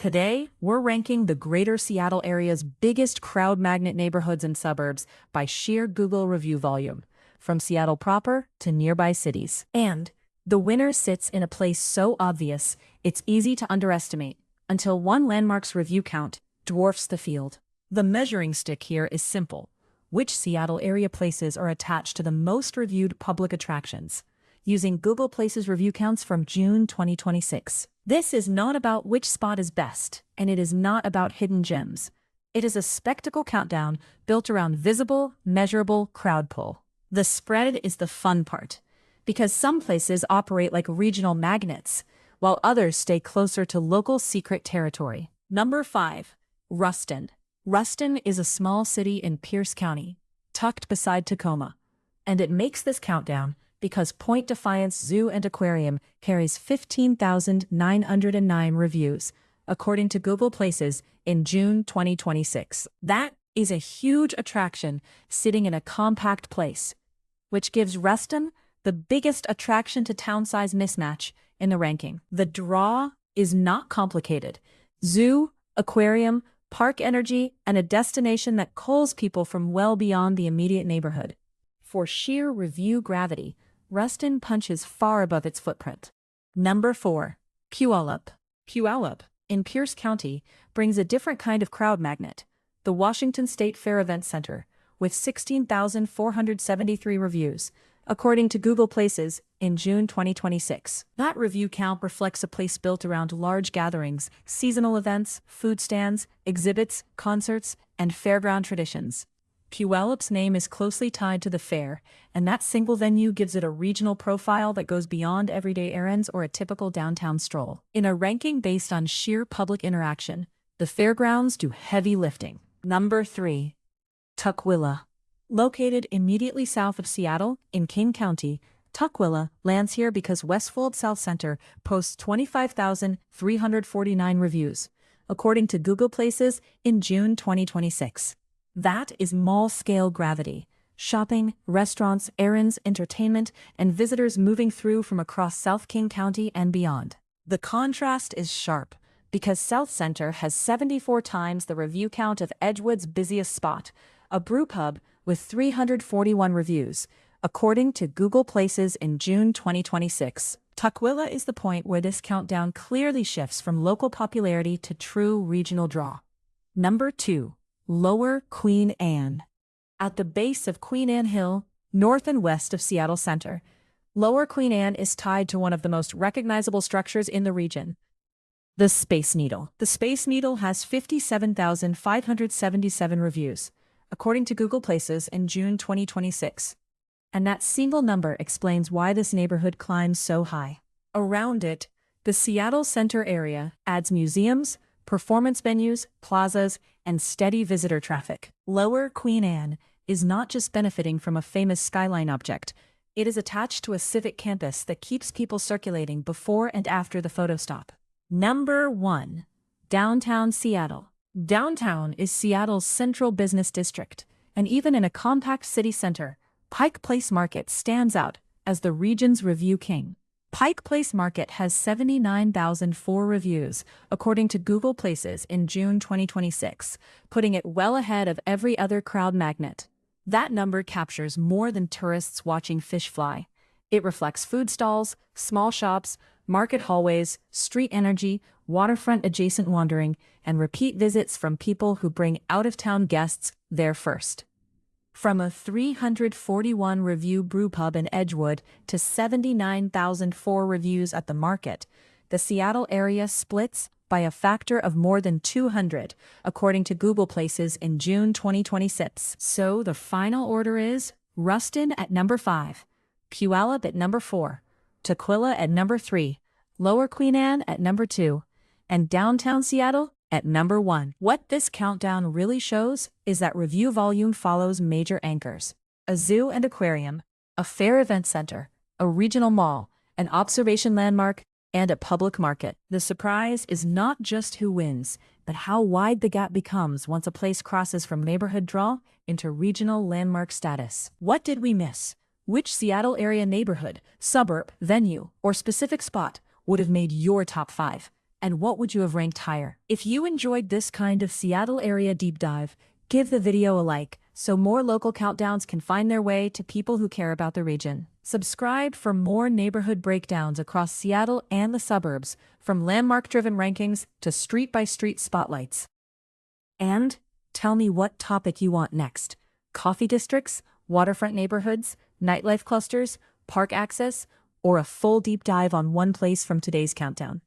Today, we're ranking the greater Seattle area's biggest crowd magnet neighborhoods and suburbs by sheer Google review volume, from Seattle proper to nearby cities. And the winner sits in a place so obvious, it's easy to underestimate, until one landmark's review count dwarfs the field. The measuring stick here is simple. Which Seattle area places are attached to the most reviewed public attractions? Using Google Places review counts from June 2026. This is not about which spot is best, and it is not about hidden gems. It is a spectacle countdown built around visible, measurable crowd pull. The spread is the fun part, because some places operate like regional magnets, while others stay closer to local secret territory. Number 5. Ruston. Ruston is a small city in Pierce County, tucked beside Tacoma, and it makes this countdown because Point Defiance Zoo and Aquarium carries 15,909 reviews, according to Google Places in June 2026. That is a huge attraction sitting in a compact place, which gives Ruston the biggest attraction to town size mismatch in the ranking. The draw is not complicated. Zoo, aquarium, park energy, and a destination that calls people from well beyond the immediate neighborhood. For sheer review gravity, Ruston punches far above its footprint. Number 4. Puyallup. Puyallup, in Pierce County, brings a different kind of crowd magnet, the Washington State Fair Event Center, with 16,473 reviews, according to Google Places in June 2026. That review count reflects a place built around large gatherings, seasonal events, food stands, exhibits, concerts, and fairground traditions. Puyallup's name is closely tied to the fair, and that single venue gives it a regional profile that goes beyond everyday errands or a typical downtown stroll. In a ranking based on sheer public interaction, the fairgrounds do heavy lifting. Number 3. Tukwila. Located immediately south of Seattle, in King County, Tukwila lands here because Westfield Southcenter posts 25,349 reviews, according to Google Places in June 2026. That is mall-scale gravity. Shopping, restaurants, errands, entertainment, and visitors moving through from across South King County and beyond. The contrast is sharp, because Southcenter has 74 times the review count of Edgewood's busiest spot, a brewpub with 341 reviews, according to Google Places in June 2026. Tukwila is the point where this countdown clearly shifts from local popularity to true regional draw. Number 2. Lower Queen Anne. At the base of Queen Anne Hill, north and west of Seattle Center, Lower Queen Anne is tied to one of the most recognizable structures in the region, the Space Needle. The Space Needle has 57,577 reviews, according to Google Places in June 2026. And that single number explains why this neighborhood climbs so high. Around it, the Seattle Center area adds museums, performance venues, plazas, and steady visitor traffic. Lower Queen Anne is not just benefiting from a famous skyline object, it is attached to a civic campus that keeps people circulating before and after the photo stop. Number 1. Downtown Seattle. Downtown is Seattle's central business district, and even in a compact city center, Pike Place Market stands out as the region's review king. Pike Place Market has 79,004 reviews, according to Google Places in June 2026, putting it well ahead of every other crowd magnet. That number captures more than tourists watching fish fly. It reflects food stalls, small shops, market hallways, street energy, waterfront adjacent wandering, and repeat visits from people who bring out-of-town guests there first. From a 341 review brewpub in Edgewood to 79,004 reviews at the market, the Seattle area splits by a factor of more than 200, according to Google Places in June 2026. So the final order is Ruston at number 5, Puyallup at number 4, Tukwila at number 3, Lower Queen Anne at number 2, and downtown Seattle at number 1. What this countdown really shows is that review volume follows major anchors: a zoo and aquarium, a fair event center, a regional mall, an observation landmark, and a public market. The surprise is not just who wins, but how wide the gap becomes once a place crosses from neighborhood draw into regional landmark status. What did we miss? Which Seattle area neighborhood, suburb, venue, or specific spot would have made your top 5? And what would you have ranked higher? If you enjoyed this kind of Seattle area deep dive, give the video a like so more local countdowns can find their way to people who care about the region. Subscribe for more neighborhood breakdowns across Seattle and the suburbs, from landmark-driven rankings to street-by-street spotlights. And tell me what topic you want next. Coffee districts, waterfront neighborhoods, nightlife clusters, park access, or a full deep dive on one place from today's countdown.